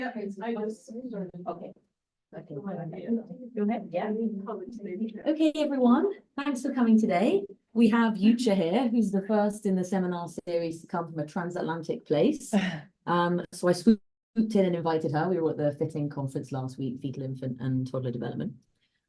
Okay. Go ahead. Yeah. Okay, everyone. Thanks for coming today. We have Jucha here, who's the first in the seminar series to come from a transatlantic place. So I swooped in and invited her. We were at the FITting conference last week, fetal, infant, and toddler development,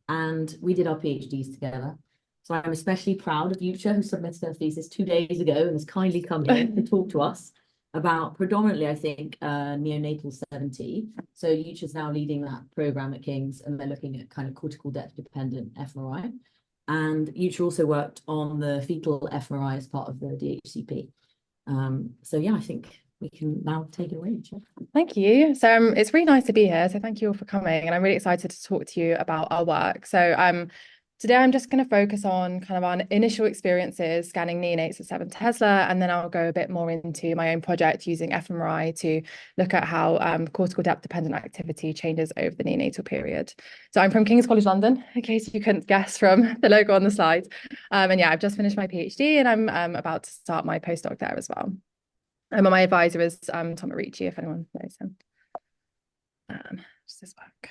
and we did our PhDs together. So I'm especially proud of Jucha, who submitted her thesis 2 days ago and has kindly come here to talk to us about predominantly, I think, neonatal 7T. So Jucha's now leading that program at King's, and they're looking at kind of cortical depth dependent fMRI. And Jucha also worked on the fetal fMRI as part of the DHCP. So yeah, I think we can now take it away, Jucha. Thank you. So it's really nice to be here. So thank you all for coming, and I'm really excited to talk to you about our work. So today I'm just going to focus on kind of our initial experiences scanning neonates at 7 Tesla, and then I'll go a bit more into my own project using fMRI to look at how cortical depth dependent activity changes over the neonatal period. So I'm from King's College London, in case you couldn't guess from the logo on the slide. And yeah, I've just finished my PhD, and I'm about to start my postdoc there as well. And my advisor is Tomoki Arichi, if anyone knows him. Does this work?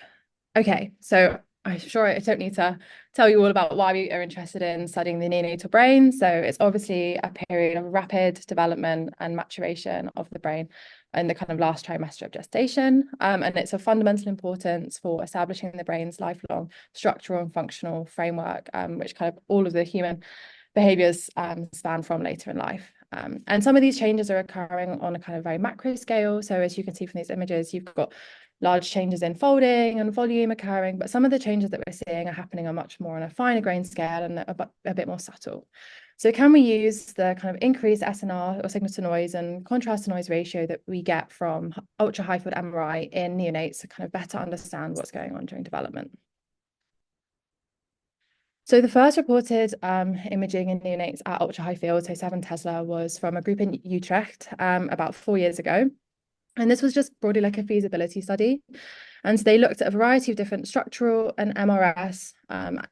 Okay, so I'm sure I don't need to tell you all about why we are interested in studying the neonatal brain. So it's obviously a period of rapid development and maturation of the brain in the kind of last trimester of gestation. And it's of fundamental importance for establishing the brain's lifelong structural and functional framework, which kind of all of the human behaviors span from later in life. And some of these changes are occurring on a kind of very macro scale. So as you can see from these images, you've got large changes in folding and volume occurring, but some of the changes that we're seeing are happening on much more on a finer grain scale and a bit more subtle. So can we use the kind of increased SNR or signal to noise and contrast to noise ratio that we get from ultra high field MRI in neonates to kind of better understand what's going on during development? So the first reported imaging in neonates at ultra high field, so 7 Tesla, was from a group in Utrecht about 4 years ago. And this was just broadly like a feasibility study. And so they looked at a variety of different structural and MRS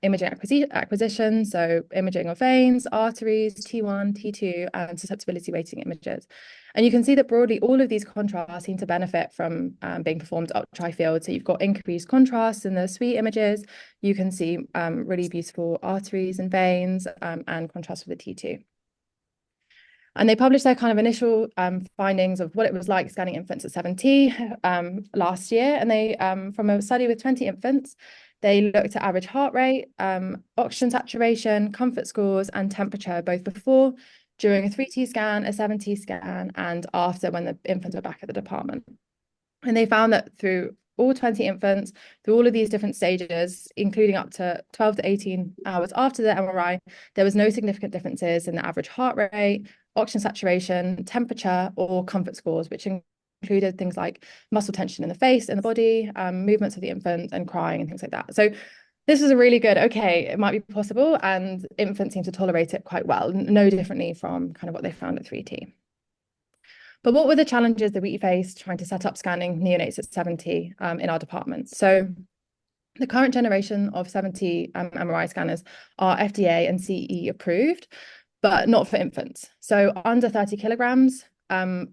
imaging acquisition, so imaging of veins, arteries, T1, T2, and susceptibility weighting images. And you can see that broadly all of these contrasts seem to benefit from being performed at ultra high field. So you've got increased contrast in the SWE images. You can see really beautiful arteries and veins and contrast with the T2. And they published their kind of initial findings of what it was like scanning infants at 7T last year. And they, from a study with 20 infants, they looked at average heart rate, oxygen saturation, comfort scores, and temperature, both before, during a 3T scan, a 7T scan, and after when the infants were back at the department. And they found that through all 20 infants, through all of these different stages, including up to 12 to 18 hours after the MRI, there was no significant differences in the average heart rate, oxygen saturation, temperature, or comfort scores, which included things like muscle tension in the face and the body, movements of the infant, and crying and things like that. So this is a really good, okay, it might be possible, and infants seem to tolerate it quite well, no differently from kind of what they found at 3T. But what were the challenges that we faced trying to set up scanning neonates at 7T in our department? So the current generation of 7T MRI scanners are FDA and CE approved, but not for infants. So under 30 kilograms,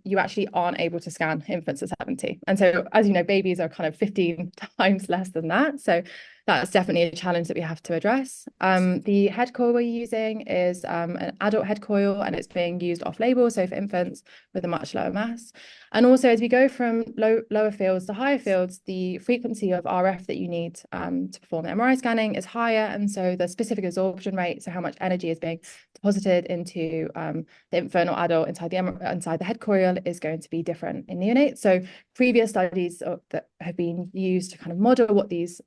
you actually aren't able to scan infants at 7T. And so, as you know, babies are kind of 15 times less than that. So that's definitely a challenge that we have to address. The head coil we're using is an adult head coil, and it's being used off-label, so for infants with a much lower mass. And also, as we go from lower fields to higher fields, the frequency of RF that you need to perform MRI scanning is higher, and so the specific absorption rate, so how much energy is being deposited into the infant or adult inside the head coil, is going to be different in neonates. So previous studies that have been used to kind of model what these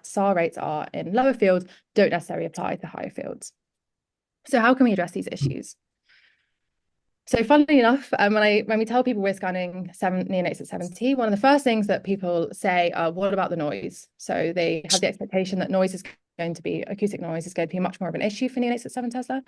SAR rates are in lower fields don't necessarily apply to higher fields. So how can we address these issues? So funnily enough, when we tell people we're scanning neonates at 7T, one of the first things that people say are, what about the noise? So they have the expectation that noise is going to be, acoustic noise is going to be much more of an issue for neonates at 7 Tesla.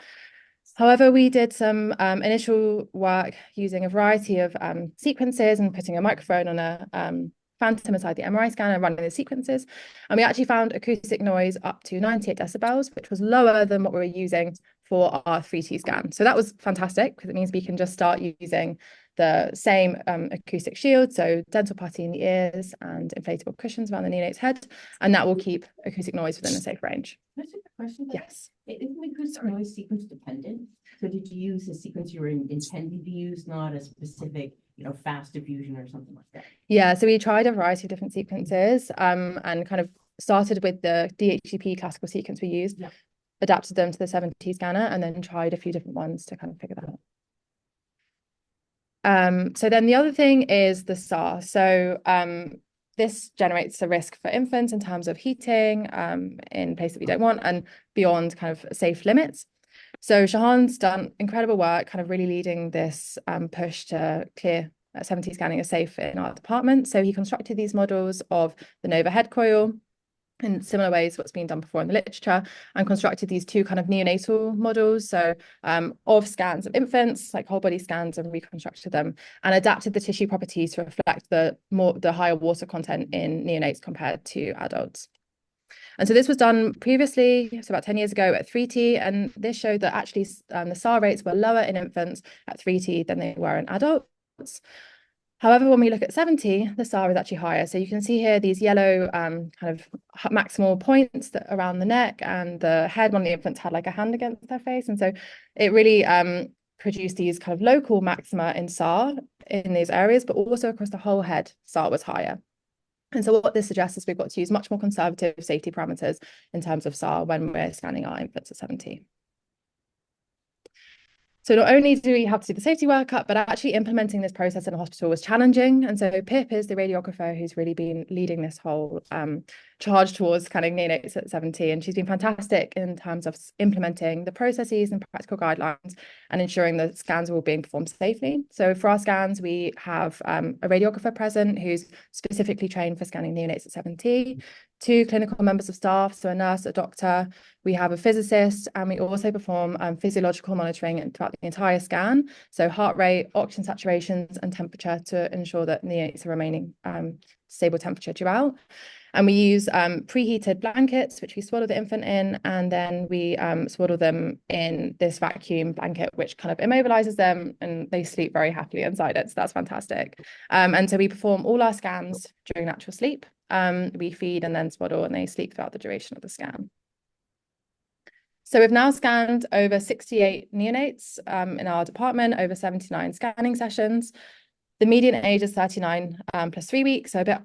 However, we did some initial work using a variety of sequences and putting a microphone on a phantom inside the MRI scanner and running the sequences. And we actually found acoustic noise up to 98 decibels, which was lower than what we were using for our 3T scan. So that was fantastic, because it means we can just start using the same acoustic shield, so dental putty in the ears and inflatable cushions around the neonate's head, and that will keep acoustic noise within a safe range. That's a good question. Yes. Isn't the acoustic noise sequence dependent? So did you use a sequence you were intending to use, not a specific, fast diffusion or something like that? Yeah, so we tried a variety of different sequences and kind of started with the DHCP classical sequence we used, adapted them to the 7T scanner, and then tried a few different ones to kind of figure that out. So then the other thing is the SAR. So this generates a risk for infants in terms of heating in places that we don't want and beyond kind of safe limits. So Shahan's done incredible work, kind of really leading this push to clear 7T scanning as safe in our department. So he constructed these models of the Nova head coil in similar ways what's been done before in the literature, and constructed these two kind of neonatal models, so of scans of infants, like whole body scans, and reconstructed them and adapted the tissue properties to reflect the higher water content in neonates compared to adults. And so this was done previously, so about 10 years ago at 3T, and this showed that actually the SAR rates were lower in infants at 3T than they were in adults. However, when we look at 7T, the SAR is actually higher. So you can see here these yellow kind of maximal points that around the neck and the head. One of the infants had like a hand against their face. And so it really produced these kind of local maxima in SAR in these areas, but also across the whole head, SAR was higher. And so what this suggests is we've got to use much more conservative safety parameters in terms of SAR when we're scanning our infants at 7T. So not only do we have to do the safety workup, but actually implementing this process in a hospital was challenging. And so Pip is the radiographer who's really been leading this whole charge towards scanning neonates at 7T. And she's been fantastic in terms of implementing the processes and practical guidelines and ensuring that scans are all being performed safely. So for our scans, we have a radiographer present who's specifically trained for scanning neonates at 7T, 2 clinical members of staff, so a nurse, a doctor. We have a physicist, and we also perform physiological monitoring throughout the entire scan. So heart rate, oxygen saturations, and temperature to ensure that neonates are remaining stable temperature throughout. And we use preheated blankets, which we swaddle the infant in, and then we swaddle them in this vacuum blanket, which kind of immobilizes them, and they sleep very happily inside it. So that's fantastic. And so we perform all our scans during natural sleep. We feed and then swaddle, and they sleep throughout the duration of the scan. So we've now scanned over 68 neonates in our department, over 79 scanning sessions. The median age is 39 plus 3 weeks, so a bit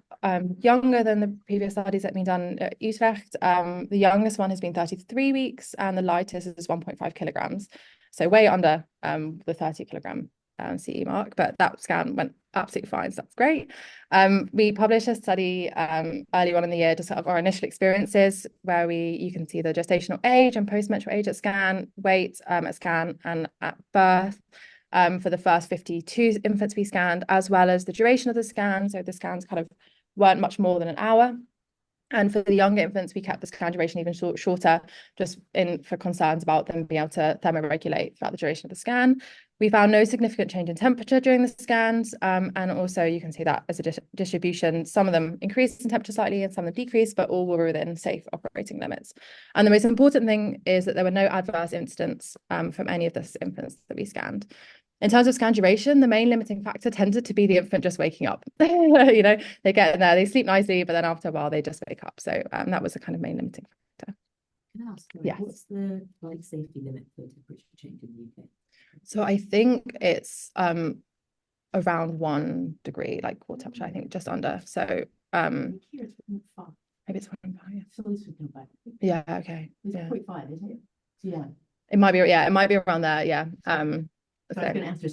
younger than the previous studies that have been done at Utrecht. The youngest one has been 33 weeks, and the lightest is 1.5 kilograms. So way under the 30 kilogram CE mark, but that scan went absolutely fine, so that's great. We published a study early on in the year, just sort of our initial experiences, where you can see the gestational age and postmenstrual age at scan, weight at scan, and at birth. For the first 52 infants we scanned, as well as the duration of the scan. So the scans kind of weren't much more than an hour. And for the younger infants, we kept the scan duration even shorter, just for concerns about them being able to thermoregulate throughout the duration of the scan. We found no significant change in temperature during the scans. And also you can see that as a distribution, some of them increased in temperature slightly and some of them decreased, but all were within safe operating limits. And the most important thing is that there were no adverse incidents from any of the infants that we scanned. In terms of scan duration, the main limiting factor tended to be the infant just waking up. They get in there, they sleep nicely, but then after a while they just wake up. So that was the kind of main limiting factor. Can I ask, Yes. what's the safety limit for temperature change in the UK? So I think it's around 1 degree, like core temperature, I think just under. So Here it's 1.5. maybe it's 1.5. Yeah. So it's 1.5. Yeah, okay. It's Yeah. 0.5, isn't it? Yeah. It might be around there, yeah. So I was going to answer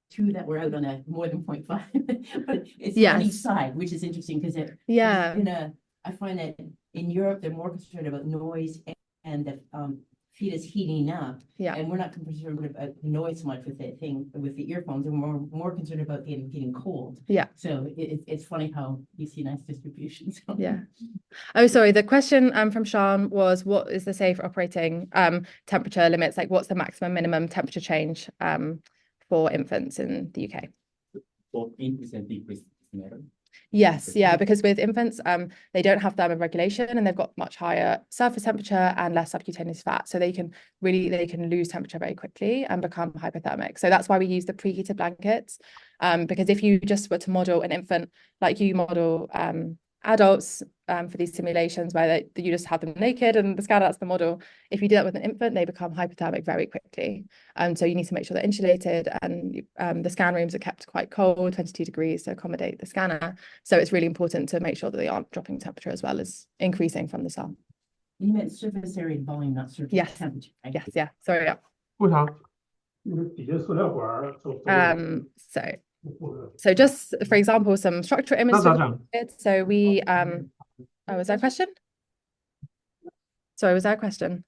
2 that were out on a more than 0.5, but it's Yes. on each side, which is interesting because I find that in Europe they're more concerned about noise and the fetus heating up. Yeah. And we're not concerned about noise so much with the earphones, and we're more concerned about getting cold. Yeah. So it's funny how you see nice distribution. So. Yeah. Oh, sorry. The question from Sean was, what is the safe operating temperature limits? Like, what's the maximum minimum temperature change for infants in the UK? 14% decrease in error. Yes, yeah, because with infants, they don't have thermoregulation and they've got much higher surface temperature and less subcutaneous fat. So they can lose temperature very quickly and become hypothermic. So that's why we use the preheated blankets. Because if you just were to model an infant like you model adults for these simulations where you just have them naked and the scan, that's the model. If you do that with an infant, they become hypothermic very quickly. So you need to make sure they're insulated, and the scan rooms are kept quite cold, 22 degrees, to accommodate the scanner. So it's really important to make sure that they aren't dropping temperature as well as increasing from the cell. You meant surface area and volume, not surface temperature, right? Yes, yeah. Sorry, yeah. 为啥？ So just for example, some structural images. So we oh, was that a question? Sorry, was that a question?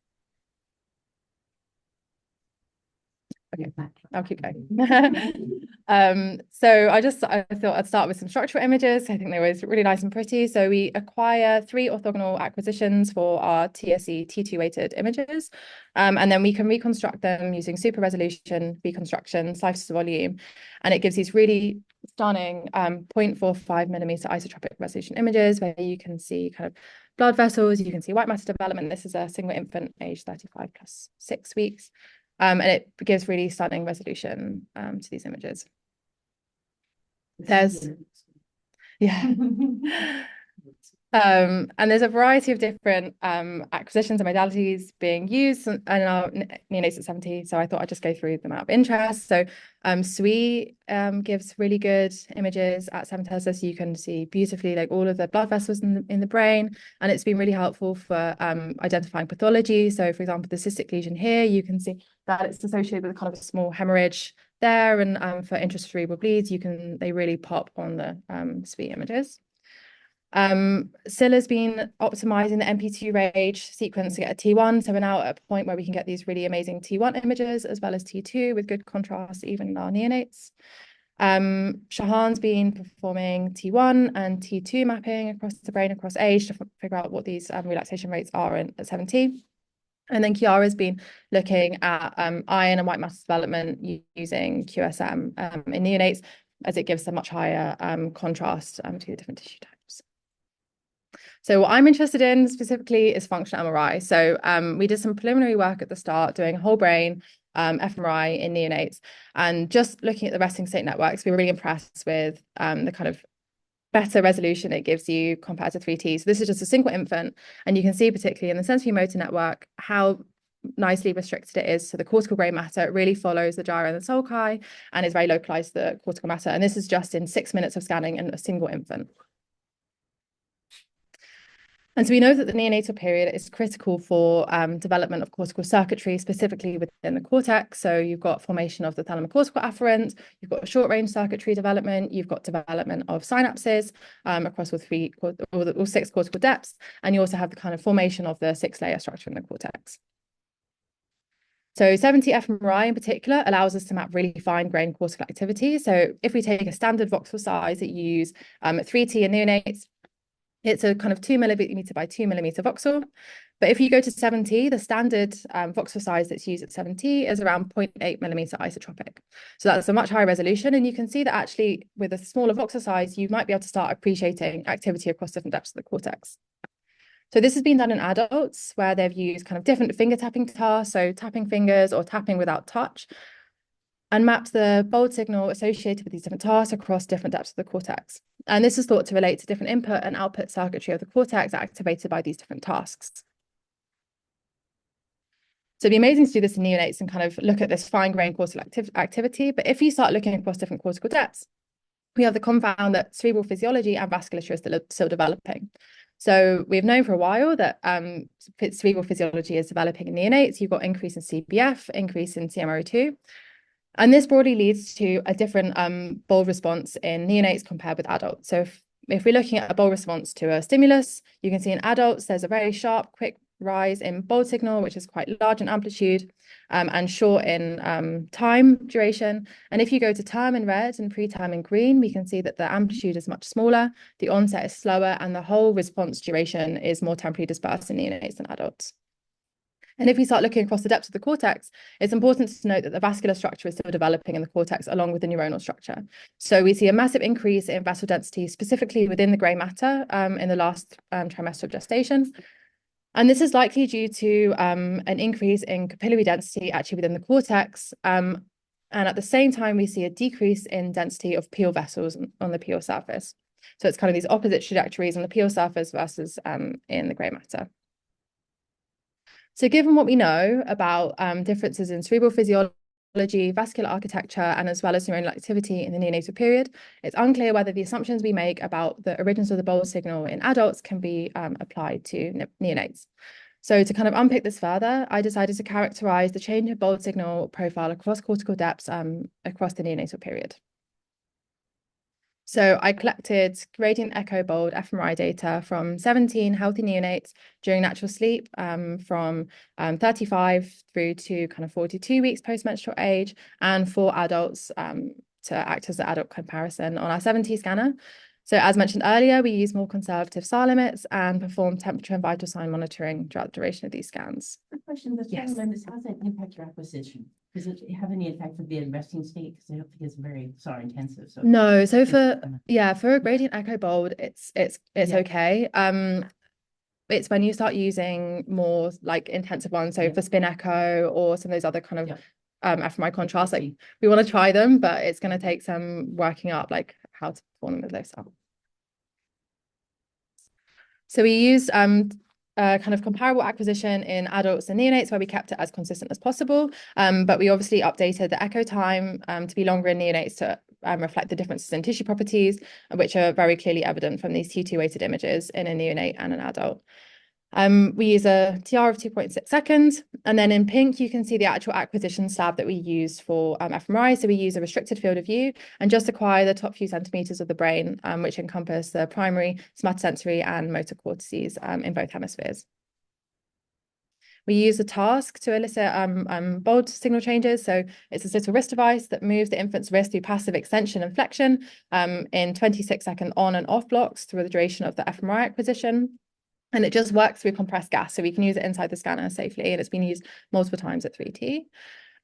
Okay, I'll keep going. So I thought I'd start with some structural images. I think they were really nice and pretty. So we acquire 3 orthogonal acquisitions for our TSE T2 weighted images. And then we can reconstruct them using super resolution reconstruction, slice to volume. And it gives these really stunning 0.45 millimeter isotropic resolution images where you can see kind of blood vessels, you can see white matter development. This is a single infant age 35 plus 6 weeks. And it gives really stunning resolution to these images. And there's a variety of different acquisitions and modalities being used in our neonates at 70. So I thought I'd just go through them out of interest. So SWE gives really good images at 7 Tesla, so you can see beautifully like all of the blood vessels in the brain, and it's been really helpful for identifying pathology. So for example, the cystic lesion here, you can see that it's associated with kind of a small hemorrhage there, and for intracerebral bleeds, they really pop on the SWE images. SIL has been optimizing the MP2 range sequence to get a T1. So we're now at a point where we can get these really amazing T1 images as well as T2 with good contrast, even in our neonates. Shahan's been performing T1 and T2 mapping across the brain, across age, to figure out what these relaxation rates are at 70. And then Chiara's been looking at iron and white matter development using QSM in neonates, as it gives a much higher contrast to the different tissue types. So what I'm interested in specifically is functional MRI. So we did some preliminary work at the start doing whole brain fMRI in neonates, and just looking at the resting state networks, we were really impressed with the kind of better resolution it gives you compared to 3T. So this is just a single infant, and you can see particularly in the sensory motor network how nicely restricted it is to the cortical grey matter. It really follows the gyre and the sulci and is very localized to the cortical matter. And this is just in 6 minutes of scanning in a single infant. And so we know that the neonatal period is critical for development of cortical circuitry, specifically within the cortex. So you've got formation of the thalamocortical afferent, you've got short-range circuitry development, you've got development of synapses across all 6 cortical depths, and you also have the kind of formation of the 6-layer structure in the cortex. So 70 fMRI in particular allows us to map really fine-grained cortical activity. So if we take a standard voxel size that you use at 3T in neonates, it's a kind of 2 millimeter by 2 millimeter voxel. But if you go to 70, the standard voxel size that's used at 70 is around 0.8 millimeter isotropic. So that's a much higher resolution. And you can see that actually with a smaller voxel size, you might be able to start appreciating activity across different depths of the cortex. So this has been done in adults where they've used kind of different finger tapping tasks, so tapping fingers or tapping without touch, and mapped the bold signal associated with these different tasks across different depths of the cortex. And this is thought to relate to different input and output circuitry of the cortex activated by these different tasks. So it'd be amazing to do this in neonates and kind of look at this fine-grained cortical activity. But if you start looking across different cortical depths, we have the confound that cerebral physiology and vasculature is still developing. So we've known for a while that cerebral physiology is developing in neonates. You've got increase in CBF, increase in CMRO2. And this broadly leads to a different bold response in neonates compared with adults. So if we're looking at a bold response to a stimulus, you can see in adults, there's a very sharp, quick rise in bold signal, which is quite large in amplitude and short in time duration. And if you go to term in red and preterm in green, we can see that the amplitude is much smaller, the onset is slower, and the whole response duration is more temporally dispersed in neonates than adults. And if we start looking across the depths of the cortex, it's important to note that the vascular structure is still developing in the cortex along with the neuronal structure. So we see a massive increase in vessel density, specifically within the grey matter in the last trimester of gestation. And this is likely due to an increase in capillary density actually within the cortex. And at the same time, we see a decrease in density of peel vessels on the peel surface. So it's kind of these opposite trajectories on the peel surface versus in the grey matter. So given what we know about differences in cerebral physiology, vascular architecture, and as well as neuronal activity in the neonatal period, it's unclear whether the assumptions we make about the origins of the bold signal in adults can be applied to neonates. So to kind of unpick this further, I decided to characterize the change in bold signal profile across cortical depths across the neonatal period. So I collected gradient echo bold fMRI data from 17 healthy neonates during natural sleep from 35 through to kind of 42 weeks post-menstrual age, and 4 adults to act as an adult comparison on our 7T scanner. So as mentioned earlier, we use more conservative SAR limits and perform temperature and vital sign monitoring throughout the duration of these scans. A question, the Yes. SAR limits, how does that impact your acquisition? Does it have any effect with the resting state? Because I don't think it's very SAR intensive. So No, so for a gradient echo bold, it's Yeah. okay. It's when you start using more like intensive ones, so Yeah. for spin echo or some of those other kind of Yeah. fMRI contrasts, like we want to try them, but it's going to take some working up like how to perform them with those up. So we used kind of comparable acquisition in adults and neonates where we kept it as consistent as possible, but we obviously updated the echo time to be longer in neonates to reflect the differences in tissue properties, which are very clearly evident from these T2 weighted images in a neonate and an adult. We use a TR of 2.6 seconds, and then in pink you can see the actual acquisition slab that we used for fMRI. So we use a restricted field of view and just acquire the top few centimeters of the brain, which encompass the primary, somatosensory, and motor cortices in both hemispheres. We use a task to elicit bold signal changes. So it's a little wrist device that moves the infant's wrist through passive extension and flexion in 26-second on and off blocks through the duration of the fMRI acquisition. And it just works through compressed gas, so we can use it inside the scanner safely, and it's been used multiple times at 3T.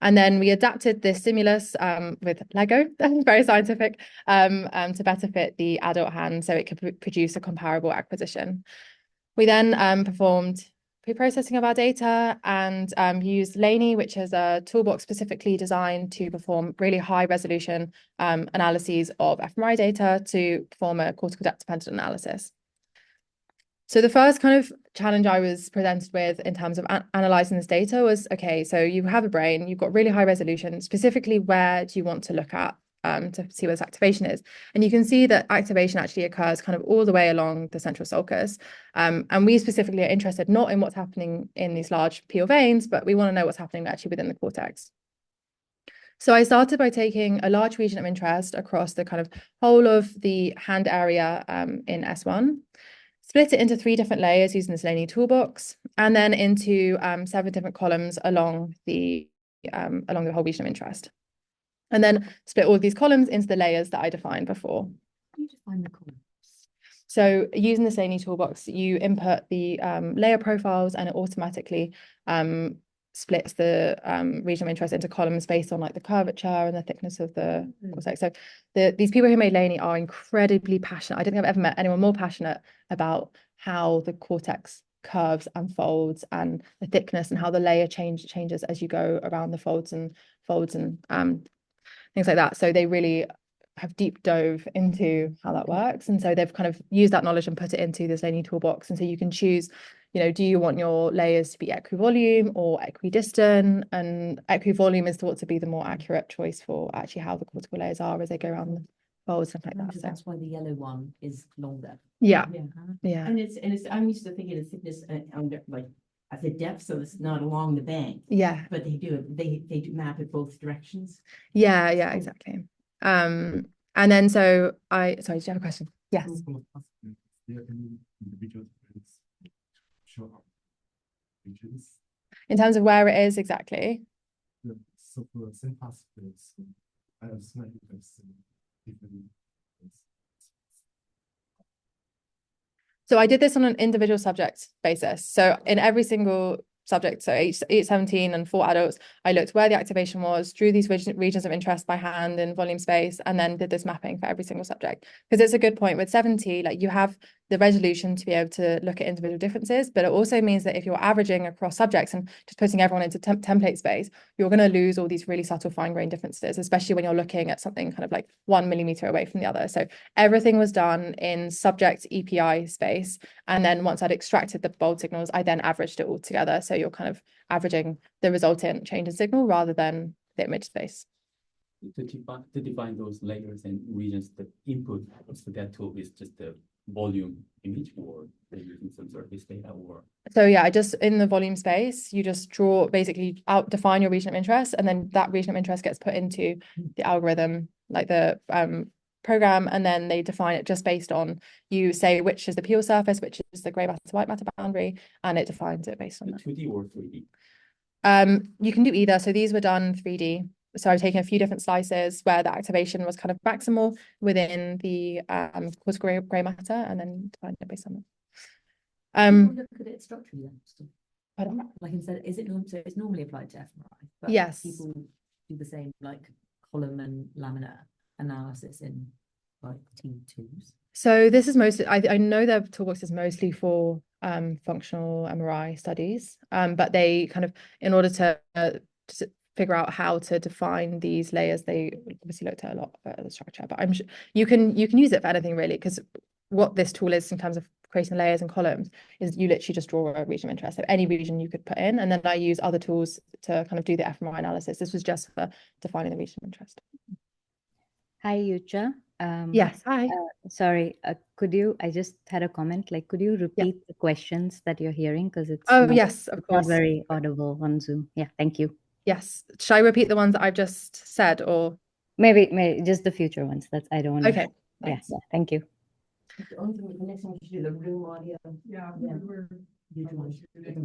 And then we adapted this stimulus with Lego, very scientific, to better fit the adult hand so it could produce a comparable acquisition. We then performed pre-processing of our data and used Laney, which is a toolbox specifically designed to perform really high resolution analyses of fMRI data to perform a cortical depth dependent analysis. So the first kind of challenge I was presented with in terms of analyzing this data was, okay, so you have a brain, you've got really high resolution, specifically where do you want to look at to see where this activation is? And you can see that activation actually occurs kind of all the way along the central sulcus. And we specifically are interested not in what's happening in these large peel veins, but we want to know what's happening actually within the cortex. So I started by taking a large region of interest across the kind of whole of the hand area in S1. Split it into 3 different layers using this Laney toolbox, and then into 7 different columns along the whole region of interest. And then split all of these columns into the layers that I defined before. How do you define the columns? So using this Laney toolbox, you input the layer profiles, and it automatically splits the region of interest into columns based on like the curvature and the thickness of the cortex. So these people who made Laney are incredibly passionate. I don't think I've ever met anyone more passionate about how the cortex curves and folds and the thickness and how the layer changes as you go around the folds and things like that. So they really have deep dove into how that works. And so they've kind of used that knowledge and put it into this Laney toolbox. And so you can choose, you know, do you want your layers to be equivolume or equidistant? And equivolume is thought to be the more accurate choice for actually how the cortical layers are as they go around the folds, stuff like that. So That's why the yellow one is longer. yeah. Yeah. And it's I'm used to thinking of thickness under like at the depth, so it's not along the bank. Yeah. But they do map it both directions. Yeah, exactly. And then so sorry, did you have a question? Yes. In terms of where it is exactly? So for same pathways, I have slightly different. So I did this on an individual subject basis. So in every single subjects, so age 17 and 4 adults. I looked where the activation was, drew these regions of interest by hand in volume space, and then did this mapping for every single subject. Because it's a good point with 70, like you have the resolution to be able to look at individual differences, but it also means that if you're averaging across subjects and just putting everyone into template space, you're going to lose all these really subtle fine-grained differences, especially when you're looking at something kind of like 1 millimeter away from the other. So everything was done in subject EPI space, and then once I'd extracted the bold signals, I then averaged it all together. So you're kind of averaging the resultant change in signal rather than the image space. To define those layers and regions, the input for that tool is just the volume image, or they're using some surface data, or so yeah, I just in the volume space, you just draw basically out define your region of interest, and then that region of interest gets put into the algorithm, like the program, and then they define it just based on, you say which is the peel surface, which is the gray matter to white matter boundary, and it defines it based on that. 2D or 3D? You can do either. So these were done 3D. So I've taken a few different slices where the activation was kind of maximal within the cortical gray matter, and then defined it based on that. Look at it structurally then. Pardon? Like instead, is it so it's normally applied to fMRI, but Yes. people do the same like column and laminar analysis in like T2s. So this is mostly, I know their toolbox is mostly for functional MRI studies, but they kind of, in order to figure out how to define these layers, they obviously looked at a lot at the structure, but I'm sure you can use it for anything really, because what this tool is in terms of creating layers and columns is you literally just draw a region of interest. So any region you could put in, and then I use other tools to kind of do the fMRI analysis. This was just for defining the region of interest. Hi, Jucha. Yes, hi. Sorry, I just had a comment, like, could you repeat the questions that you're hearing? Because it's yes, of course. Not very audible on Zoom. Yeah, thank you. Yes. Should I repeat the ones that I've just said, or? Maybe just the future ones. I don't want to. Okay. Yeah, thank you. The only thing, the next one you should do the room audio. Yeah.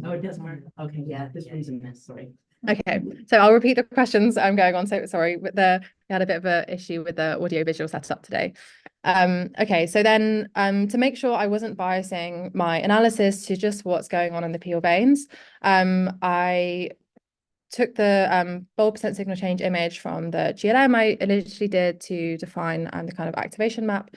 Oh, it doesn't work. Okay, yeah, this one's a mess, sorry. Okay, so I'll repeat the questions I'm going on. So sorry, we had a bit of an issue with the audio visual setup today. Okay, so then to make sure I wasn't biasing my analysis to just what's going on in the peel veins, I took the bulb percent signal change image from the GLM I initially did to define the kind of activation map,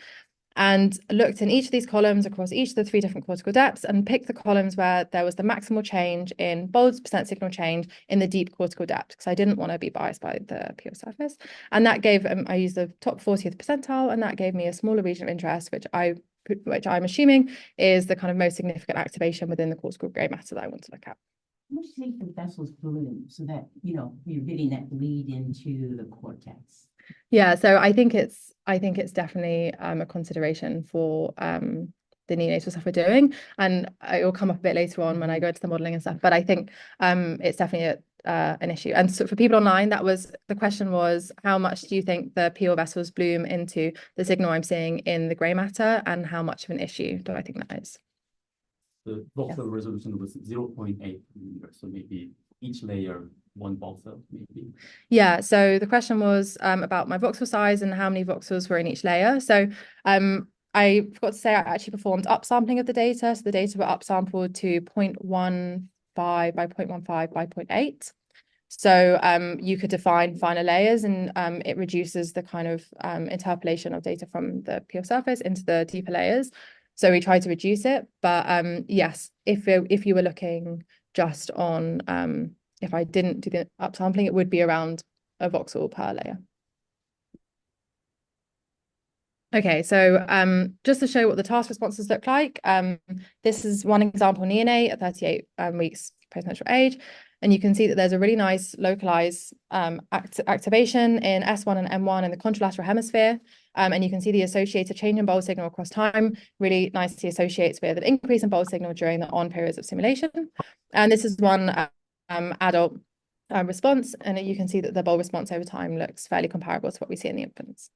and looked in each of these columns across each of the 3 different cortical depths, and picked the columns where there was the maximal change in bulb percent signal change in the deep cortical depth, because I didn't want to be biased by the peel surface. And that gave, I used the top 40th percentile, and that gave me a smaller region of interest, which I'm assuming is the kind of most significant activation within the cortical grey matter that I want to look at. How much do you think the vessel's fluid so that, you're getting that bleed into the cortex? Yeah, so I think it's definitely a consideration for the neonatal stuff we're doing, and it will come up a bit later on when I go into the modelling and stuff. But I think it's definitely an issue. And so for people online, the question was, how much do you think the peel vessels bloom into the signal I'm seeing in the grey matter, and how much of an issue do I think that is? The voxel resolution was 0.8 millimeters, so maybe each layer 1 voxel, maybe. Yeah, so the question was about my voxel size and how many voxels were in each layer. So I forgot to say I actually performed upsampling of the data. So the data were upsampled to 0.15 by 0.15 by 0.8. So you could define finer layers, and it reduces the kind of interpolation of data from the peel surface into the deeper layers. So we tried to reduce it, but yes, if you were looking just on, if I didn't do the upsampling, it would be around a voxel per layer. Okay, so just to show what the task responses look like, this is one example neonate at 38 weeks postmenstrual age, and you can see that there's a really nice localized activation in S1 and M1 in the contralateral hemisphere. And you can see the associated change in bulb signal across time really nicely associates with an increase in bulb signal during the on periods of simulation. And this is one adult response, and you can see that the bulb response over time looks fairly comparable to what we see in the infants.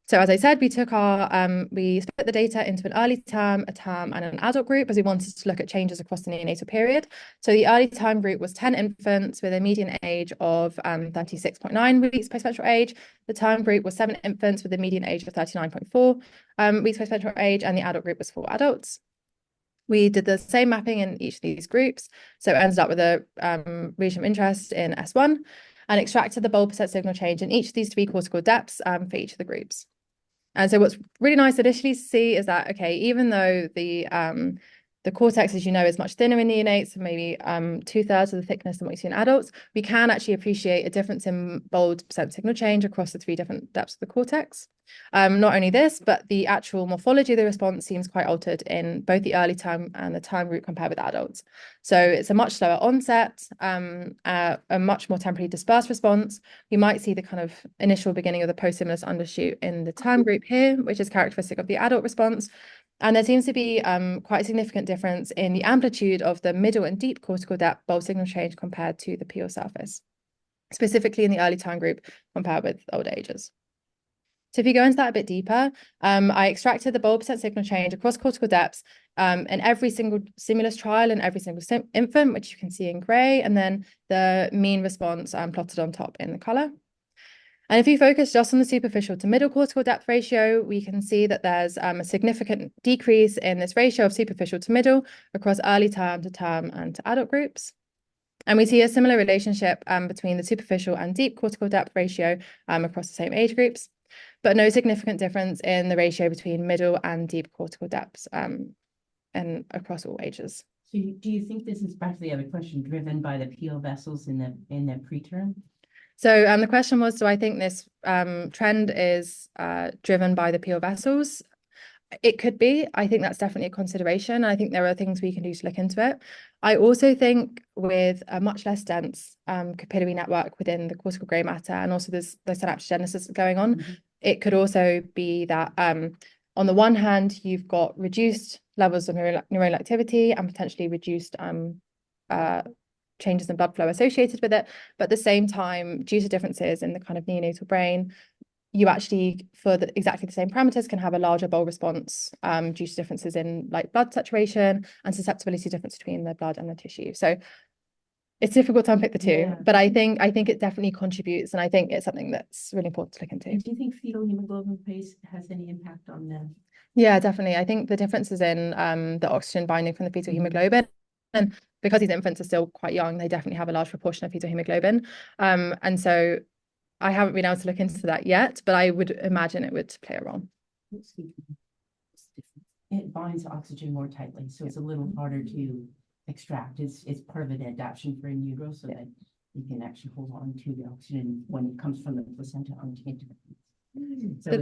So as I said, we split the data into an early term, a term, and an adult group, as we wanted to look at changes across the neonatal period. So the early term group was 10 infants with a median age of 36.9 weeks postmenstrual age. The term group was 7 infants with a median age of 39.4 weeks postmenstrual age, and the adult group was 4 adults. We did the same mapping in each of these groups. So it ended up with a region of interest in S1 and extracted the bulb percent signal change in each of these 3 cortical depths for each of the groups. And so what's really nice initially to see is that, okay, even though the cortex, as you know, is much thinner in neonates, maybe 2/3 of the thickness than what you see in adults, we can actually appreciate a difference in bulb percent signal change across the 3 different depths of the cortex. Not only this, but the actual morphology of the response seems quite altered in both the early time and the time group compared with adults. So it's a much slower onset, a much more temporally dispersed response. We might see the kind of initial beginning of the post-stimulus undershoot in the time group here, which is characteristic of the adult response. And there seems to be quite a significant difference in the amplitude of the middle and deep cortical depth bulb signal change compared to the peel surface, specifically in the early time group compared with older ages. So if you go into that a bit deeper, I extracted the bulb percent signal change across cortical depths in every single stimulus trial and every single infant, which you can see in grey, and then the mean response plotted on top in the colour. And if you focus just on the superficial to middle cortical depth ratio, we can see that there's a significant decrease in this ratio of superficial to middle across early term to term and to adult groups. And we see a similar relationship between the superficial and deep cortical depth ratio across the same age groups, but no significant difference in the ratio between middle and deep cortical depths and across all ages. So do you think this is partly, I have a question, driven by the peel vessels in the preterm? So the question was, do I think this trend is driven by the peel vessels? It could be. I think that's definitely a consideration. I think there are things we can do to look into it. I also think with a much less dense capillary network within the cortical grey matter, and also there's synaptogenesis going on, it could also be that on the one hand, you've got reduced levels of neuronal activity and potentially reduced changes in blood flow associated with it. But at the same time, due to differences in the kind of neonatal brain, you actually, for exactly the same parameters, can have a larger bulb response due to differences in like blood saturation and susceptibility difference between the blood and the tissue. So it's difficult to unpick the two, but I think it definitely contributes, and I think it's something that's really important to look into. And do you think fetal hemoglobin pace has any impact on that? Yeah, definitely. I think the differences in the oxygen binding from the fetal hemoglobin, and because these infants are still quite young, they definitely have a large proportion of fetal hemoglobin. And so I haven't been able to look into that yet, but I would imagine it would play a role. It binds oxygen more tightly, so it's a little harder to extract. It's part of an adaptation for in utero, so that you can actually hold on to the oxygen when it comes from the placenta onto it. So it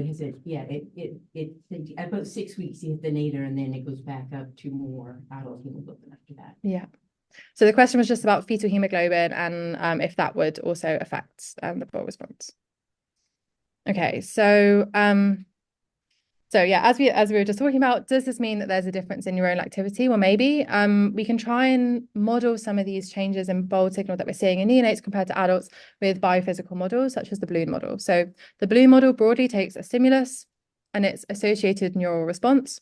about 6 weeks you hit the nadir, and then it goes back up to more adult hemoglobin after that. Yeah. So the question was just about fetal hemoglobin and if that would also affect the bulb response. Okay, so yeah, as we were just talking about, does this mean that there's a difference in neuronal activity? Well, maybe. We can try and model some of these changes in bulb signal that we're seeing in neonates compared to adults with biophysical models, such as the balloon model. So the balloon model broadly takes a stimulus and its associated neural response,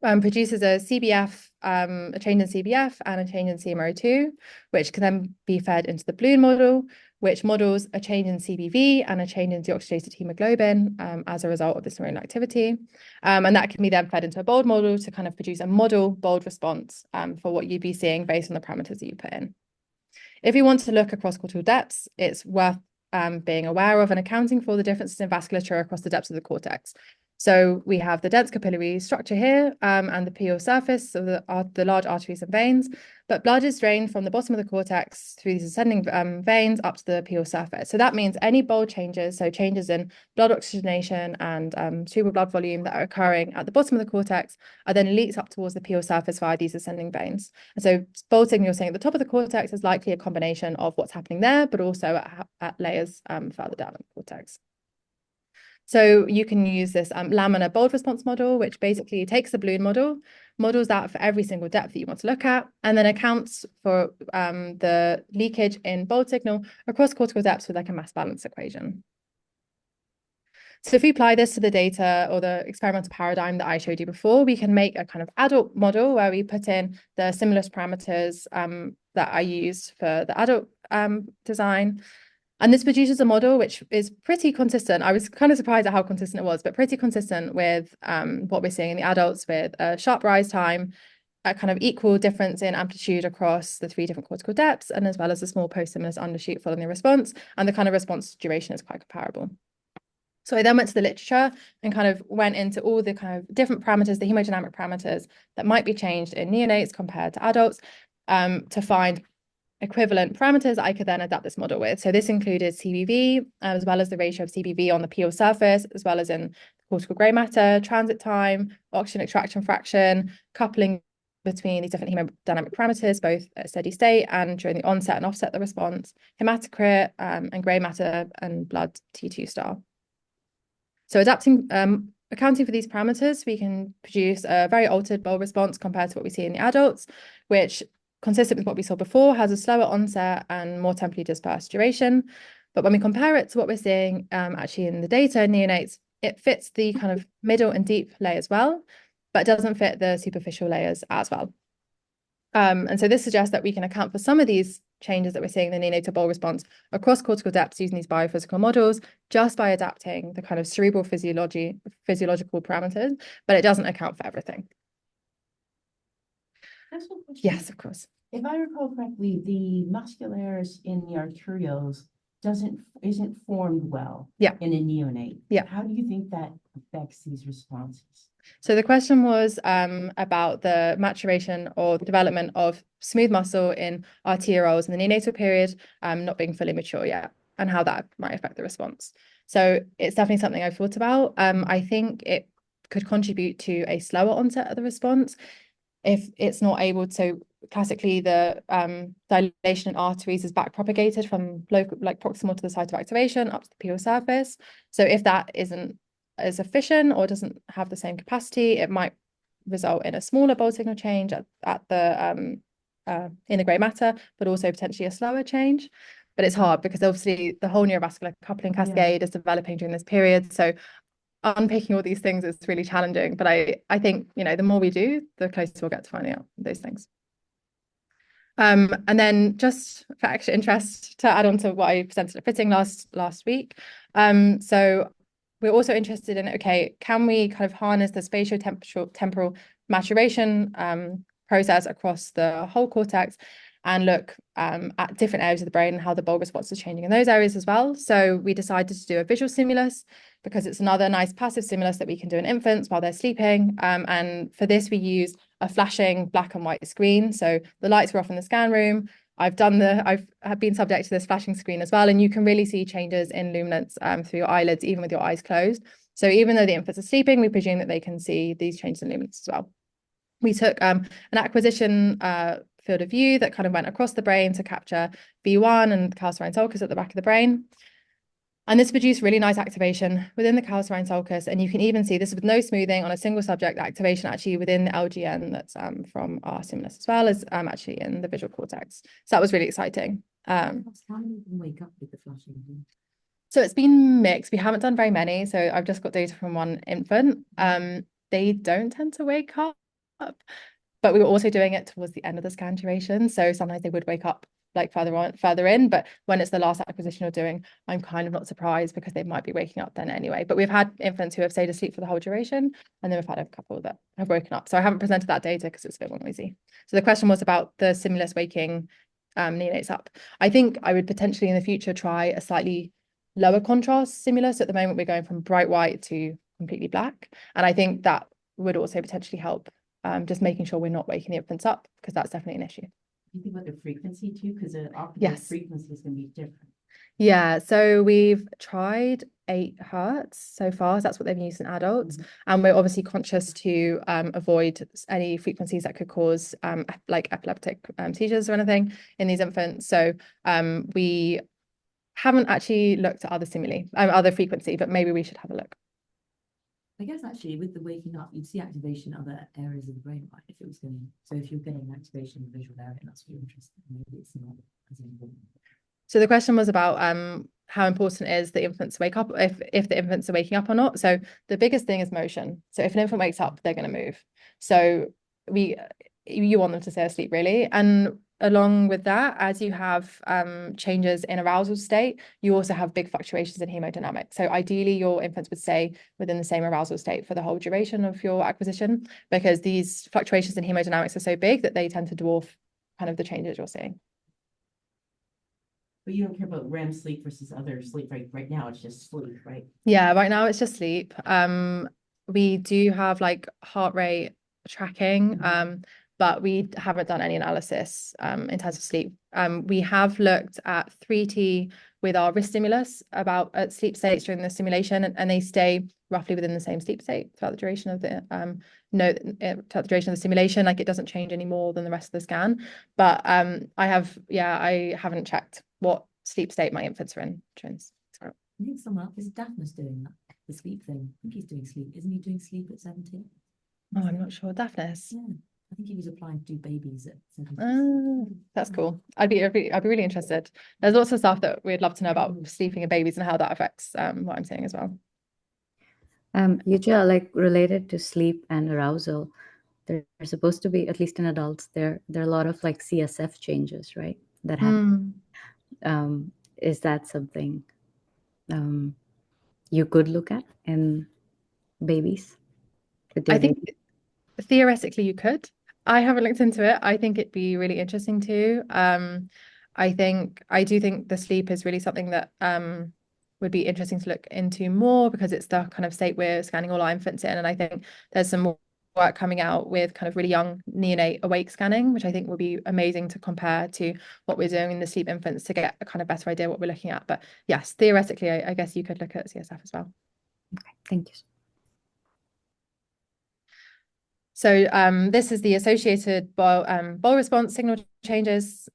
produces a CBF, a change in CBF and a change in CMRO2, which can then be fed into the balloon model, which models a change in CBV and a change in deoxygenated hemoglobin as a result of this neuronal activity. And that can be then fed into a BOLD model to kind of produce a model BOLD response for what you'd be seeing based on the parameters that you put in. If you want to look across cortical depths, it's worth being aware of and accounting for the differences in vasculature across the depths of the cortex. So we have the dense capillary structure here and the peel surface of the large arteries and veins, but blood is drained from the bottom of the cortex through these ascending veins up to the peel surface. So that means any bulb changes, so changes in blood oxygenation and cerebral blood volume that are occurring at the bottom of the cortex are then leaked up towards the peel surface via these ascending veins. And so bulb signal you're seeing at the top of the cortex is likely a combination of what's happening there, but also at layers further down in the cortex. So you can use this laminar bulb response model, which basically takes the balloon model, models that for every single depth that you want to look at, and then accounts for the leakage in bulb signal across cortical depths with like a mass balance equation. So if we apply this to the data or the experimental paradigm that I showed you before, we can make a kind of adult model where we put in the stimulus parameters that I used for the adult design. And this produces a model which is pretty consistent. I was kind of surprised at how consistent it was, but pretty consistent with what we're seeing in the adults, with a sharp rise time, a kind of equal difference in amplitude across the 3 different cortical depths, and as well as a small post-stimulus undershoot following the response, and the kind of response duration is quite comparable. So I then went to the literature and kind of went into all the kind of different parameters, the hemodynamic parameters that might be changed in neonates compared to adults, to find equivalent parameters I could then adapt this model with. So this included CBV, as well as the ratio of CBV on the peel surface, as well as in cortical grey matter, transit time, oxygen extraction fraction, coupling between these different hemodynamic parameters, both at steady state and during the onset and offset of the response, hematocrit, and grey matter and blood T2 star. So accounting for these parameters, we can produce a very altered BOL response compared to what we see in the adults, which, consistent with what we saw before, has a slower onset and more temporally dispersed duration. But when we compare it to what we're seeing actually in the data in neonates, it fits the kind of middle and deep layers well, but doesn't fit the superficial layers as well. And so this suggests that we can account for some of these changes that we're seeing in the neonatal BOL response across cortical depths using these biophysical models just by adapting the kind of cerebral physiological parameters, but it doesn't account for everything. Yes, of course. If I recall correctly, the muscularis in the arterioles isn't formed well in a neonate. How do you think that affects these responses? So the question was about the maturation or the development of smooth muscle in arterioles in the neonatal period not being fully mature yet, and how that might affect the response. So it's definitely something I've thought about. I think it could contribute to a slower onset of the response if it's not able to. Classically, the dilation in arteries is backpropagated from local, like proximal to the site of activation up to the peel surface. So if that isn't as efficient or doesn't have the same capacity, it might result in a smaller BOL signal change at the in the grey matter, but also potentially a slower change. But it's hard because obviously the whole neurovascular coupling cascade is developing during this period. So unpicking all these things is really challenging. But I think, you know, the more we do, the closer we'll get to finding out those things. And then just for extra interest to add on to what I presented at Fitting last week. So we're also interested in, okay, can we kind of harness the spatio-temporal maturation process across the whole cortex and look at different areas of the brain and how the BOL response is changing in those areas as well. So we decided to do a visual stimulus because it's another nice passive stimulus that we can do in infants while they're sleeping. And for this, we use a flashing black and white screen. So the lights were off in the scan room. I've been subject to this flashing screen as well, and you can really see changes in luminance through your eyelids, even with your eyes closed. So even though the infants are sleeping, we presume that they can see these changes in luminance as well. We took an acquisition field of view that kind of went across the brain to capture V1 and the calcarine sulcus at the back of the brain. And this produced really nice activation within the calcarine sulcus. And you can even see this with no smoothing on a single subject activation actually within the LGN that's from our stimulus, as well as actually in the visual cortex. So that was really exciting. How many of them wake up with the flashing? So it's been mixed. We haven't done very many. So I've just got data from one infant. They don't tend to wake up, but we were also doing it towards the end of the scan duration. So sometimes they would wake up like further in, but when it's the last acquisition you're doing, I'm kind of not surprised because they might be waking up then anyway. But we've had infants who have stayed asleep for the whole duration, and then we've had a couple that have woken up. So I haven't presented that data because it's a bit more noisy. So the question was about the stimulus waking neonates up. I think I would potentially in the future try a slightly lower contrast stimulus. At the moment, we're going from bright white to completely black. And I think that would also potentially help just making sure we're not waking the infants up, because that's definitely an issue. You think about the frequency too, because the frequency is going to be different. Yeah, so we've tried 8 hertz so far. So that's what they've used in adults. And we're obviously conscious to avoid any frequencies that could cause like epileptic seizures or anything in these infants. So we haven't actually looked at other stimuli, other frequency, but maybe we should have a look. I guess actually with the waking up, you'd see activation in other areas of the brain, right? If it was going, so if you're getting activation in the visual area, that's what you're interested in. Maybe it's not as important. So the question was about how important it is the infants wake up, if the infants are waking up or not. So the biggest thing is motion. So if an infant wakes up, they're going to move. So you want them to stay asleep really. And along with that, as you have changes in arousal state, you also have big fluctuations in hemodynamic. So ideally, your infants would stay within the same arousal state for the whole duration of your acquisition, because these fluctuations in hemodynamics are so big that they tend to dwarf kind of the changes you're seeing. But you don't care about REM sleep versus other sleep, right now it's just sleep, right? Yeah, right now it's just sleep. We do have like heart rate tracking, but we haven't done any analysis in terms of sleep. We have looked at 3T with our wrist stimulus at sleep states during the simulation, and they stay roughly within the same sleep state throughout the duration of the throughout the duration of the simulation. Like, it doesn't change any more than the rest of the scan. But I haven't checked what sleep state my infants are in during. I think someone else, is Daphnis doing that, the sleep thing? I think he's doing sleep. Isn't he doing sleep at 17? Oh, I'm not sure. Daphnis. Yeah, I think he was applying to do babies at 17. That's cool. I'd be really interested. There's lots of stuff that we'd love to know about sleeping in babies and how that affects what I'm seeing as well. Jucha, like related to sleep and arousal, there's supposed to be, at least in adults, there are a lot of like CSF changes, right? That happen. Is that something you could look at in babies? I think theoretically you could. I haven't looked into it. I think it'd be really interesting too. I do think the sleep is really something that would be interesting to look into more, because it's the kind of state we're scanning all our infants in. And I think there's some more work coming out with kind of really young neonate awake scanning, which I think will be amazing to compare to what we're doing in the sleep infants to get a kind of better idea what we're looking at. But yes, theoretically, I guess you could look at CSF as well. Okay, thank you. So this is the associated bol response signal changes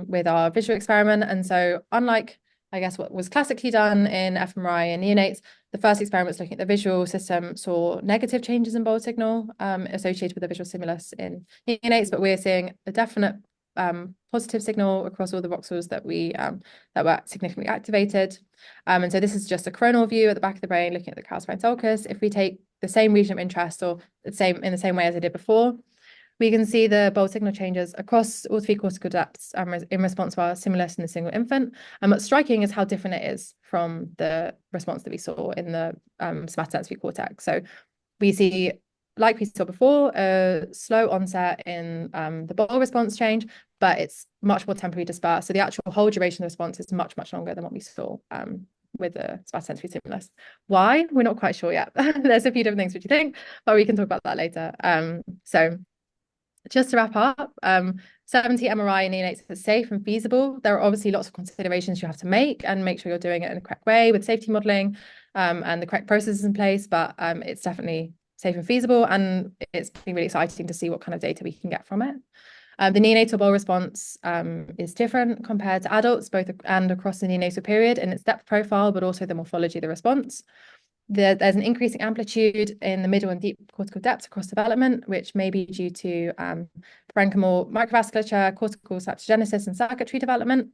with our visual experiment. And so unlike, I guess, what was classically done in fMRI and neonates, the first experiments looking at the visual system saw negative changes in bol signal associated with the visual stimulus in neonates, but we're seeing a definite positive signal across all the voxels that were significantly activated. And so this is just a coronal view at the back of the brain looking at the calcified sulcus. If we take the same region of interest, or in the same way as I did before, we can see the bol signal changes across all three cortical depths in response to our stimulus in the single infant. And what's striking is how different it is from the response that we saw in the somatosensory cortex. So we see, like we saw before, a slow onset in the bol response change, but it's much more temporally dispersed. So the actual whole duration of the response is much, much longer than what we saw with the somatosensory stimulus. Why? We're not quite sure yet. There's a few different things which you think, but we can talk about that later. So just to wrap up, 70 MRI in neonates is safe and feasible. There are obviously lots of considerations you have to make sure you're doing it in the correct way with safety modeling and the correct processes in place, but it's definitely safe and feasible, and it's been really exciting to see what kind of data we can get from it. The neonatal bol response is different compared to adults, both and across the neonatal period in its depth profile, but also the morphology of the response. There's an increasing amplitude in the middle and deep cortical depths across development, which may be due to parenchymal microvasculature, cortical septogenesis, and circuitry development.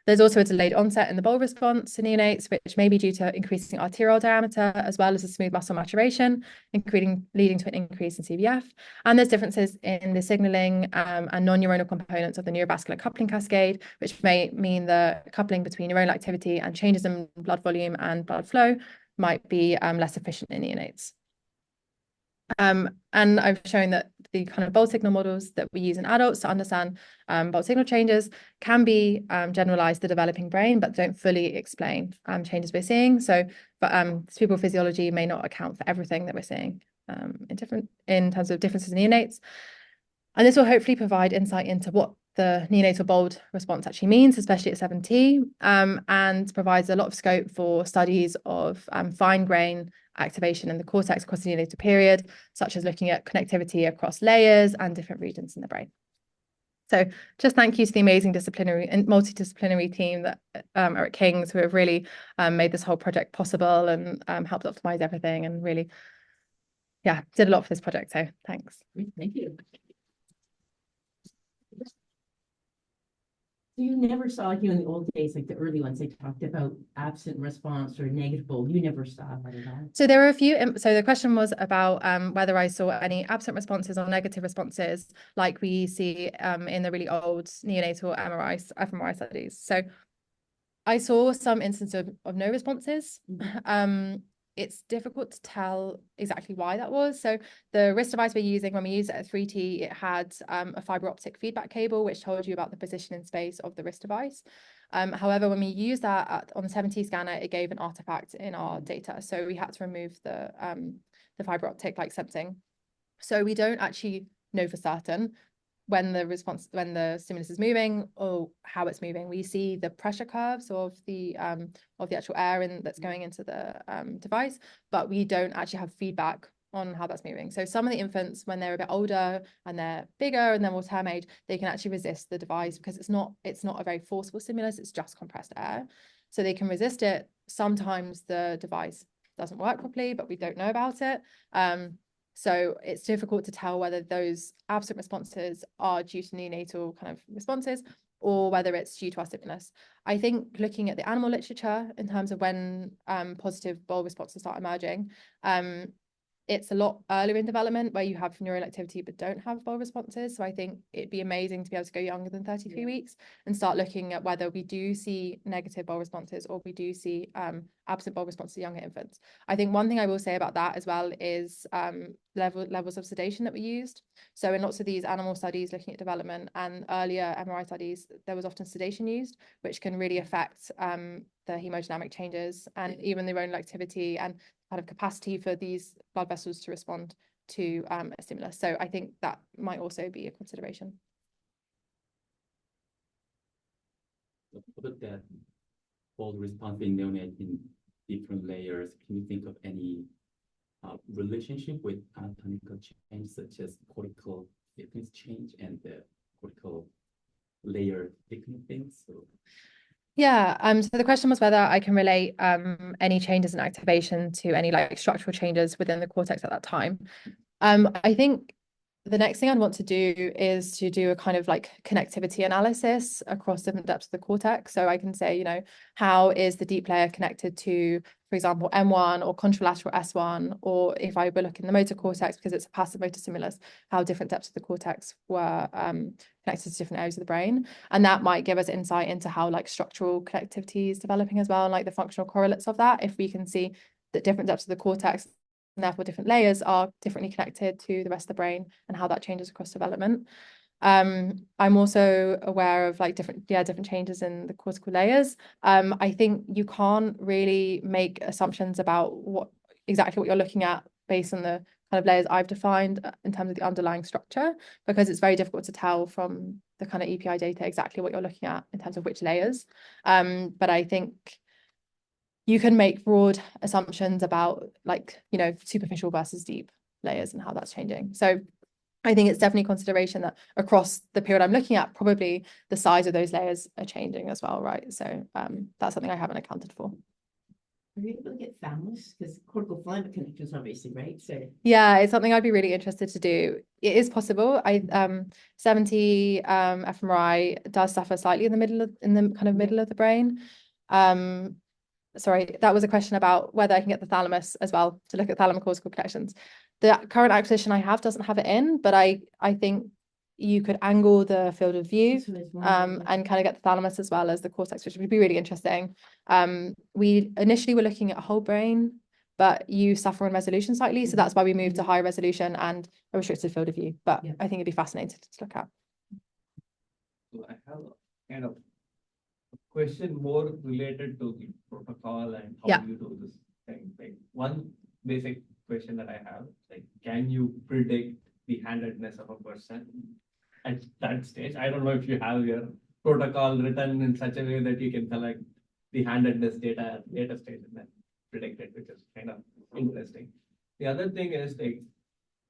There's also a delayed onset in the bol response in neonates, which may be due to increasing arterial diameter, as well as a smooth muscle maturation, leading to an increase in CVF. And there's differences in the signaling and non-neuronal components of the neurovascular coupling cascade, which may mean the coupling between neuronal activity and changes in blood volume and blood flow might be less efficient in neonates. And I've shown that the kind of bol signal models that we use in adults to understand bol signal changes can be generalized to the developing brain, but don't fully explain changes we're seeing. So, but cerebral physiology may not account for everything that we're seeing in terms of differences in neonates. And this will hopefully provide insight into what the neonatal bol response actually means, especially at 7T, and provides a lot of scope for studies of fine grain activation in the cortex across the neonatal period, such as looking at connectivity across layers and different regions in the brain. So just thank you to the amazing disciplinary and multidisciplinary team that are at King's, who have really made this whole project possible and helped optimize everything, and really, yeah, did a lot for this project. So thanks. Thank you. So you never saw, like, in the old days, like the early ones, they talked about absent response or negative bowl. You never saw that at all? So there were a few. So the question was about whether I saw any absent responses or negative responses, like we see in the really old neonatal fMRI studies. So I saw some instances of no responses. It's difficult to tell exactly why that was. So the wrist device we're using, when we use it at 3T, it had a fiber optic feedback cable, which told you about the position in space of the wrist device. However, when we use that on the 7T scanner, it gave an artifact in our data. So we had to remove the fiber optic like sensing. So we don't actually know for certain when the stimulus is moving or how it's moving. We see the pressure curves of the actual air that's going into the device, but we don't actually have feedback on how that's moving. So some of the infants, when they're a bit older and they're bigger and they're more term age, they can actually resist the device because it's not a very forceful stimulus, it's just compressed air. So they can resist it. Sometimes the device doesn't work properly, but we don't know about it. So it's difficult to tell whether those absent responses are due to neonatal kind of responses or whether it's due to our stimulus. I think looking at the animal literature in terms of when positive bowel responses start emerging, it's a lot earlier in development where you have neural activity but don't have bowel responses. So I think it'd be amazing to be able to go younger than 33 weeks and start looking at whether we do see negative bowel responses or we do see absent bowel responses to younger infants. I think one thing I will say about that as well is levels of sedation that we used. So in lots of these animal studies looking at development and earlier MRI studies, there was often sedation used, which can really affect the hemodynamic changes and even the neuronal activity and kind of capacity for these blood vessels to respond to a stimulus. So I think that might also be a consideration. What about that bowel response in neonate in different layers? Can you think of any relationship with anatomical change, such as cortical thickness change and the cortical layer thickness things? So yeah, so the question was whether I can relate any changes in activation to any like structural changes within the cortex at that time. I think the next thing I'd want to do is to do a kind of like connectivity analysis across different depths of the cortex. So I can say, how is the deep layer connected to, for example, M1 or contralateral S1, or if I were looking at the motor cortex, because it's a passive motor stimulus, how different depths of the cortex were connected to different areas of the brain. And that might give us insight into how like structural connectivity is developing as well, and like the functional correlates of that, if we can see that different depths of the cortex and therefore different layers are differently connected to the rest of the brain and how that changes across development. I'm also aware of like different changes in the cortical layers. I think you can't really make assumptions about exactly what you're looking at based on the kind of layers I've defined in terms of the underlying structure, because it's very difficult to tell from the kind of EPI data exactly what you're looking at in terms of which layers. But I think you can make broad assumptions about like, superficial versus deep layers and how that's changing. So I think it's definitely a consideration that across the period I'm looking at, probably the size of those layers are changing as well, right? So that's something I haven't accounted for. Are you able to get thalamus? Because cortical filament connectors, obviously, right? So yeah, it's something I'd be really interested to do. It is possible. 70 fMRI does suffer slightly in the kind of middle of the brain. Sorry, that was a question about whether I can get the thalamus as well to look at thalamocortical connections. The current acquisition I have doesn't have it in, but I think you could angle the field of view and kind of get the thalamus as well as the cortex, which would be really interesting. We initially were looking at whole brain, but you suffer in resolution slightly, so that's why we moved to higher resolution and a restricted field of view. But I think it'd be fascinating to look at. So I have a kind of question more related to the protocol and how you do this thing. Like one basic question that I have, like, can you predict the handedness of a person at that stage? I don't know if you have your protocol written in such a way that you can collect the handedness data at later stage and then predict it, which is kind of interesting. The other thing is, like,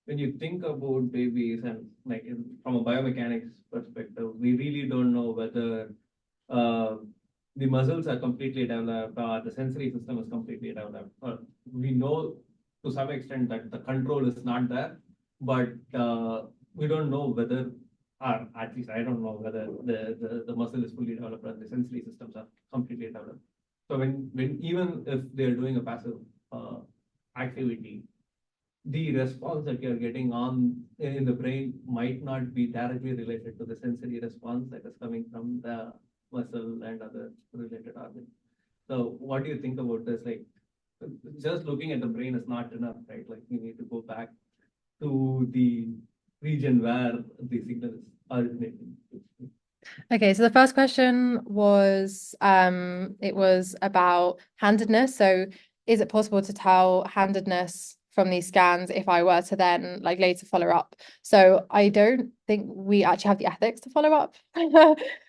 when you think about babies and like from a biomechanics perspective, we really don't know whether the muscles are completely developed or the sensory system is completely developed. We know to some extent that the control is not there, but we don't know whether or at least I don't know whether the muscle is fully developed or the sensory systems are completely developed. So when even if they're doing a passive activity, the response that you're getting in the brain might not be directly related to the sensory response that is coming from the muscle and other related organs. So what do you think about this? Like, just looking at the brain is not enough, right? Like, you need to go back to the region where the signal is originating. Okay, so the first question was it was about handedness. So is it possible to tell handedness from these scans if I were to then like later follow up? So I don't think we actually have the ethics to follow up,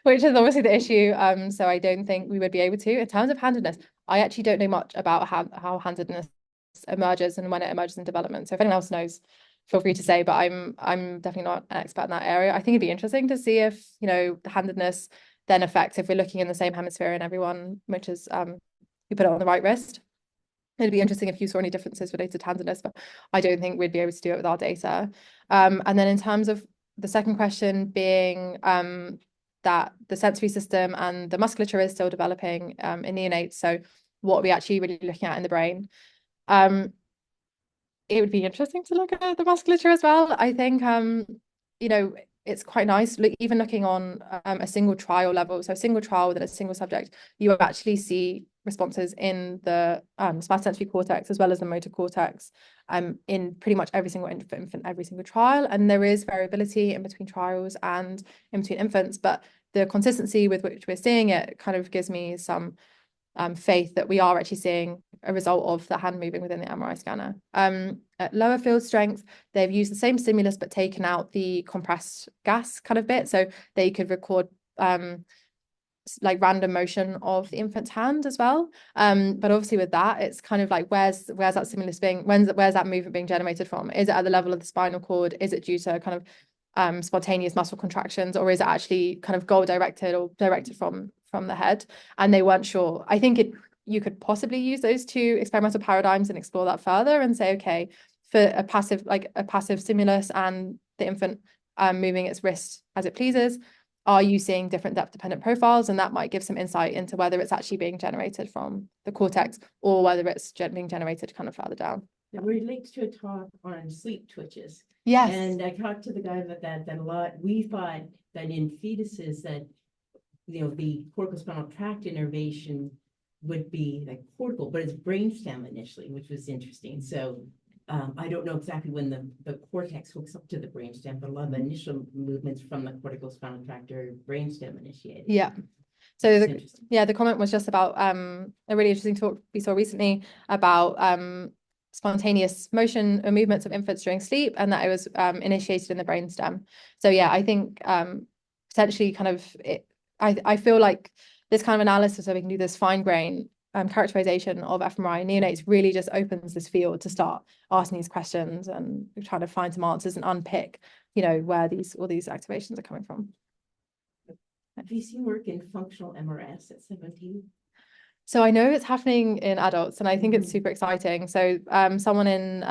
which is obviously the issue. So I don't think we would be able to. In terms of handedness, I actually don't know much about how handedness emerges and when it emerges in development. So if anyone else knows, feel free to say, but I'm definitely not an expert in that area. I think it'd be interesting to see if, you know, the handedness then affects if we're looking in the same hemisphere in everyone, which is you put it on the right wrist. It'd be interesting if you saw any differences related to handedness, but I don't think we'd be able to do it with our data. And then in terms of the second question being that the sensory system and the musculature is still developing in neonates. So what are we actually really looking at in the brain? It would be interesting to look at the musculature as well. I think, you know, it's quite nice, even looking on a single trial level. So a single trial within a single subject, you actually see responses in the somatosensory cortex as well as the motor cortex in pretty much every single infant, every single trial. And there is variability in between trials and in between infants, but the consistency with which we're seeing it kind of gives me some faith that we are actually seeing a result of the hand moving within the MRI scanner. At lower field strength, they've used the same stimulus but taken out the compressed gas kind of bit, so they could record like random motion of the infant's hand as well. But obviously with that, it's kind of like where's that stimulus being, where's that movement being generated from? Is it at the level of the spinal cord? Is it due to kind of spontaneous muscle contractions, or is it actually kind of goal directed or directed from the head? And they weren't sure. I think you could possibly use those two experimental paradigms and explore that further and say, okay, for a passive stimulus and the infant moving its wrist as it pleases, are you seeing different depth dependent profiles? And that might give some insight into whether it's actually being generated from the cortex or whether it's being generated kind of further down. It relates to a talk on sleep twitches. Yes. And I talked to the guy about that a lot. We thought that in fetuses that, you know, the corticospinal tract innervation would be like cortical, but it's brainstem initially, which was interesting. So I don't know exactly when the cortex hooks up to the brainstem, but a lot of the initial movements from the corticospinal tract are brainstem initiated. Yeah. So the comment was just about a really interesting talk we saw recently about spontaneous motion or movements of infants during sleep, and that it was initiated in the brainstem. So yeah, I think potentially kind of I feel like this kind of analysis where we can do this fine grain characterization of fMRI in neonates really just opens this field to start asking these questions and trying to find some answers and unpick, you know, where all these activations are coming from. Have you seen work in functional MRS at 17? So I know it's happening in adults, and I think it's super exciting. So someone in